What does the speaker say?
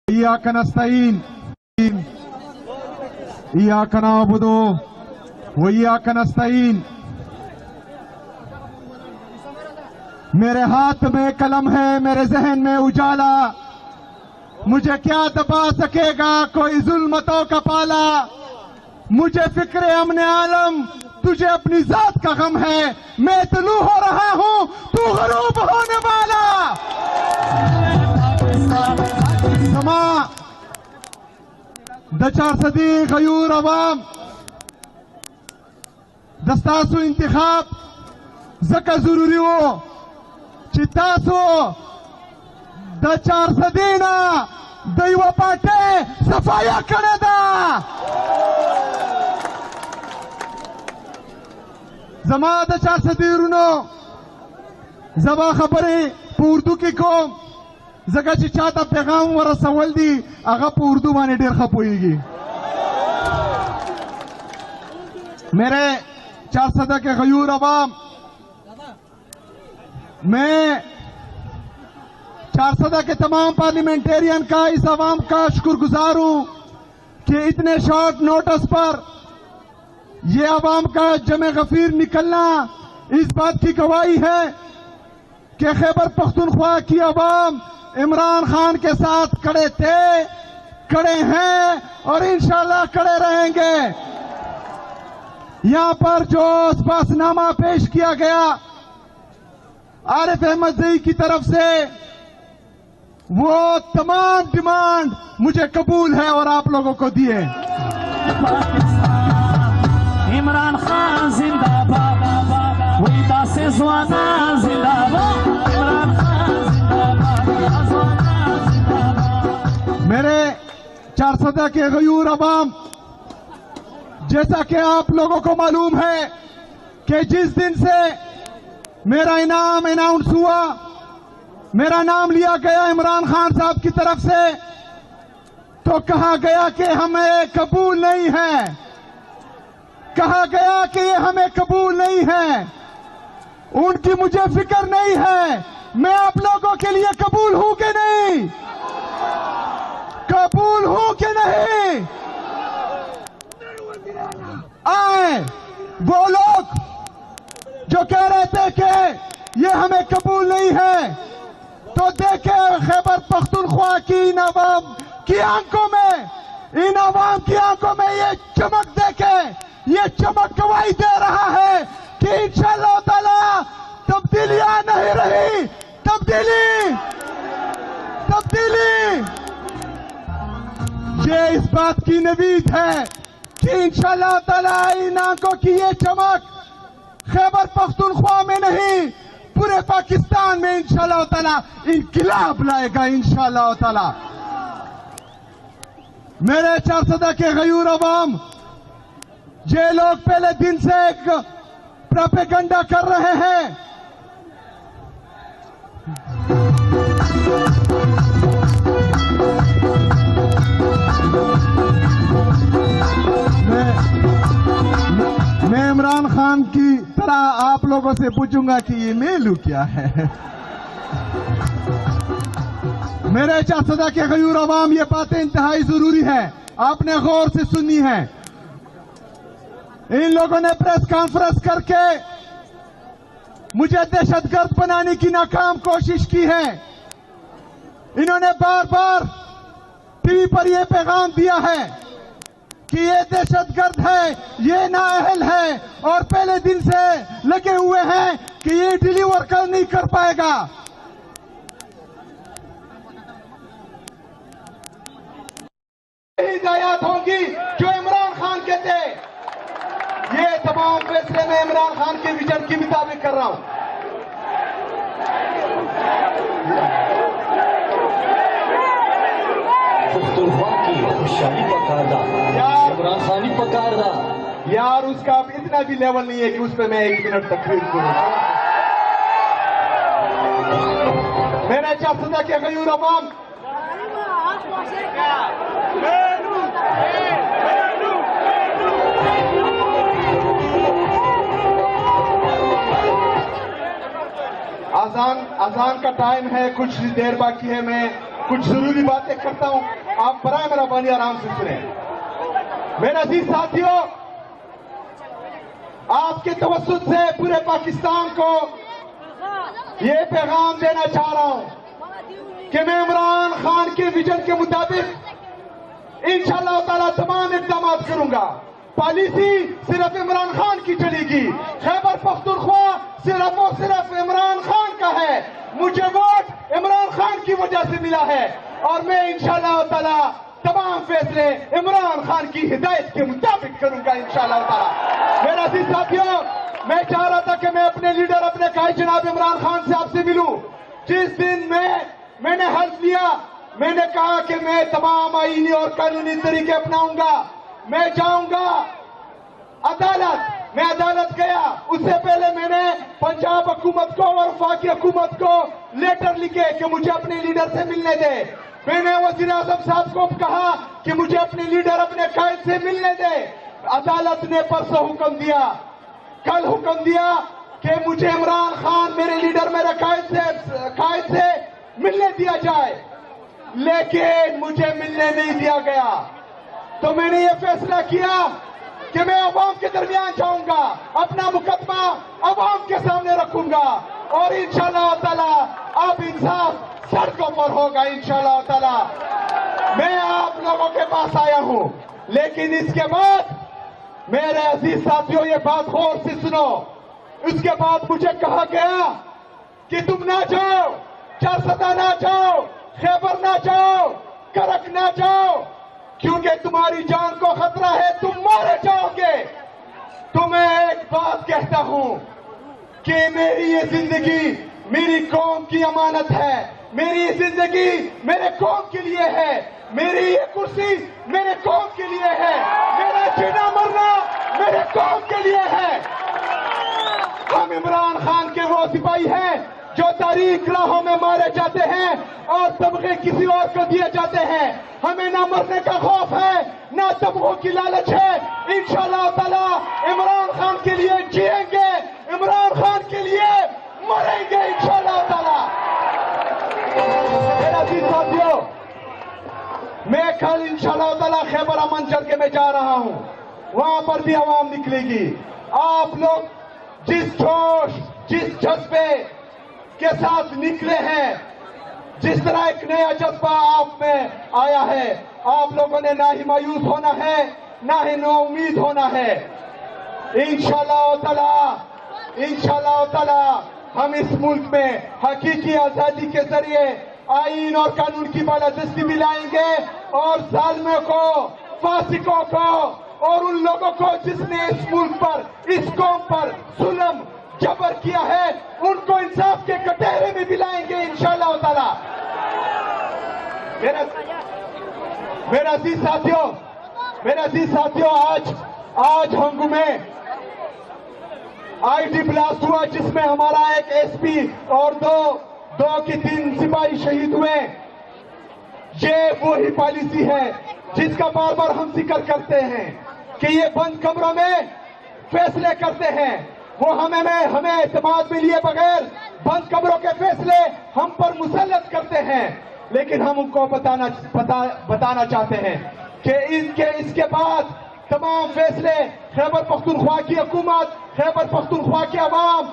إياك نستعين إياك نعبد وإياك نستعين. میرے ہاتھ میں قلم ہے، میرے ذہن میں اجالا، مجھے کیا دبا سکے گا کوئی ظلمتوں کا پالا. مجھے فکر امن عالم، تجھے اپنی ذات کا غم ہے. میں طلوع ہو رہا ہوں، تو غروب ہونے والا. سما د 400 غیور عوام دستاسو انتخاب زکه ضروری وو چې تاسو د 400 نه د یوه پارټۍ صفایه کړې ده. زما د 400 ورونو زما خبرې په اردو کې کوم، ځکه چې چاته پیغام ورسول دي هغه په اردو باندې ډېر ښه پوهېږي. میرے 400 کے غیور عوام، میں 400 کے تمام پارلیمنٹیرین کا، اس عوام کا شکر گزار ہوں کہ اتنے شارٹ نوٹس پر یہ عوام کا جمع غفیر نکلنا اس بات کی گواہی ہے کہ خیبر پختونخوا کی عوام عمران خان کے ساتھ کھڑے تھے، کھڑے ہیں اور انشاءاللہ کھڑے رہیں گے. یہاں پر جو اسپاس نامہ پیش کیا گیا عارف احمد زئی کی طرف سے، وہ تمام ڈیمانڈ مجھے قبول ہے اور آپ لوگوں کو دیے. عمران خان زندہ باد، ویدا سے زوانا زندہ باد، عمران خان زندہ باد، زوانا زندہ باد. میرے 400 کے غیور عوام، جیسا کہ آپ لوگوں کو معلوم ہے کہ جس دن سے میرا انعام اناؤنس ہوا، میرا نام لیا گیا عمران خان صاحب کی طرف سے، تو کہا گیا کہ ہمیں قبول نہیں ہے، کہا گیا کہ یہ ہمیں قبول نہیں ہے. ان کی مجھے فکر نہیں ہے، میں آپ لوگوں کے لیے قبول ہوں کہ نہیں، قبول ہوں کہ نہیں. آئے وہ لوگ جو کہہ رہے تھے کہ یہ ہمیں قبول نہیں ہے، تو دیکھیں خیبر پختونخوا کی ان عوام کی آنکھوں میں، ان عوام کی آنکھوں میں یہ چمک دیکھیں. یہ چمک گواہی دے رہا ہے کہ انشاءاللہ تعالی تبدیلیاں نہیں رہی، تبدیلی. یہ اس بات کی نوید ہے کہ انشاءاللہ تعالی ان آنکھوں کی یہ چمک خیبر پختونخوا میں نہیں، پورے پاکستان میں انشاءاللہ تعالی انقلاب لائے گا انشاءاللہ تعالی. میرے 400 کے غیور عوام، یہ لوگ پہلے دن سے ایک پروپیگنڈا کر رہے ہیں. میں عمران خان کی طرح آپ لوگوں سے پوچھوں گا کہ یہ میلو کیا ہے. میرے 400 کے غیور عوام، یہ باتیں انتہائی ضروری ہے، آپ نے غور سے سنی ہے. ان لوگوں نے پریس کانفرنس کر کے مجھے دہشت گرد بنانے کی ناکام کوشش کی ہے. انہوں نے بار بار ٹی وی پر یہ پیغام دیا ہے کہ یہ دہشت گرد ہے، یہ نااہل ہے، اور پہلے دن سے لگے ہوئے ہیں کہ یہ ڈیلیور نہیں کر پائے گا. ہدایات ہوں گی جو عمران خان کے تھے. یہ تمام فیصلے میں عمران خان کے ویژن کے مطابق کر رہا ہوں. پختونخوا کی خوشحالی پکار رہا، عمران خانی پکار رہا. یار اس کا اب اتنا بھی لیول نہیں ہے کہ اس پہ میں 1 منٹ تقریر کروں. میرے 400 کے غیور عوام، اذان کا ٹائم ہے، کچھ دیر باقی ہے. میں कुछ जरूरी बातें करता हूं, आप बराए मेहरबानी आराम से सुने। मेरे अजीज साथियों, आपके तवज्जुह से पूरे पाकिस्तान को ये पैगाम देना चाह रहा हूं कि मैं इमरान खान के विजन के मुताबिक इंशाअल्लाह ताला तमाम इक़दाम करूंगा। पॉलिसी सिर्फ इमरान खान की चलेगी, खैबर पख्तूनख्वा सिर्फ और सिर्फ इमरान खान का है। मुझे वोट इमरान खान की वजह से मिला है और मैं इंशाअल्लाह ताला तमाम फैसले इमरान खान की हिदायत के मुताबिक करूंगा इंशाअल्लाह ताला। मेरे अजीज साथियों, मैं चाह रहा था कि मैं अपने लीडर, अपने कायद जनाब इमरान खान से आपसे मिलूं। जिस दिन मैंने हल्फ लिया, मैंने कहा कि मैं तमाम आईनी और कानूनी तरीके अपनाऊंगा, मैं जाऊंगा अदालत। मैं अदालत गया, उससे पहले मैंने पंजाब हुकूमत को और वफाकी हुकूमत को लेटर लिखे कि मुझे अपने लीडर से मिलने दे। मैंने वज़ीर आज़म साहब को कहा कि मुझे अपने लीडर, अपने कायद से मिलने दे। अदालत ने परसों हुक्म दिया, कल हुक्म दिया कि मुझे इमरान खान, मेरे लीडर, मेरे कायद से मिलने दिया जाए, लेकिन मुझे मिलने नहीं दिया गया। तो मैंने ये फैसला किया कि मैं अवाम के दरमियान जाऊंगा, अपना मुकदमा अवाम के सामने रखूंगा और इंशाअल्लाह ताला अब इंसाफ सड़कों पर होगा इंशाअल्लाह ताला। मैं आप लोगों के पास आया हूं, लेकिन इसके बाद मेरे अजीज साथियों, ये बात गौर से सुनो। उसके बाद मुझे कहा गया कि तुम ना जाओ, चारसदा ना जाओ, खैबर ना जाओ, करक ना जाओ, क्योंकि तुम्हारी जान को खतरा है, तुम मारे जाओगे। तो मैं एक बात कहता हूं कि मेरी ये जिंदगी मेरी कौम की अमानत है, मेरी ये जिंदगी मेरे कौम के लिए है, मेरी ये कुर्सी मेरे कौम के लिए है, मेरा जीना मरना मेरे कौम के लिए है। हम इमरान खान के वो सिपाही हैं जो तारीख राहों में मारे जाते हैं और तमगे किसी और को दिए जाते हैं। हमें ना मरने का खौफ है, ना तमगों की लालच है। इंशाअल्लाह ताला इमरान खान के लिए जिएंगे, इमरान खान के लिए मरेंगे इंशाअल्लाह ताला। मेरे अजीज साथियों, मैं कल इंशाअल्लाह ताला खैबर अमनचल के में जा रहा हूं, वहां पर भी आवाम निकलेगी। आप लोग जिस जोश, जिस जज्बे के साथ निकले हैं, जिस तरह एक नया जज्बा आप में आया है, आप लोगों ने ना ही मायूस होना है, ना ही नो उम्मीद होना है। इंशाअल्लाह ताला हम इस मुल्क में हकीकी आजादी के जरिए आईन और कानून की बालादस्ती भी लाएंगे और जालिमों को, फासिकों को और उन लोगों को जिसने इस मुल्क पर, इस कौम पर जुल्म जबर किया है, उनको इंसाफ के कटहरे में भी लाएंगे इंशाअल्लाह ताला। मेरा अजीज साथियों, आज हंगू में आईडी ब्लास्ट हुआ, जिसमें हमारा एक एसपी और दो की 3 सिपाही शहीद हुए। ये वही पॉलिसी है जिसका बार बार हम जिक्र करते हैं कि ये बंद कमरों में फैसले करते हैं। वो हमें एतमाद में लिए बगैर बंद कमरों के फैसले हम पर मुसल्लत करते हैं, लेकिन हम उनको बताना चाहते हैं कि इसके बाद तमाम फैसले खैबर पख्तूनख्वा की हुकूमत, खैबर पख्तूनख्वा की अवाम,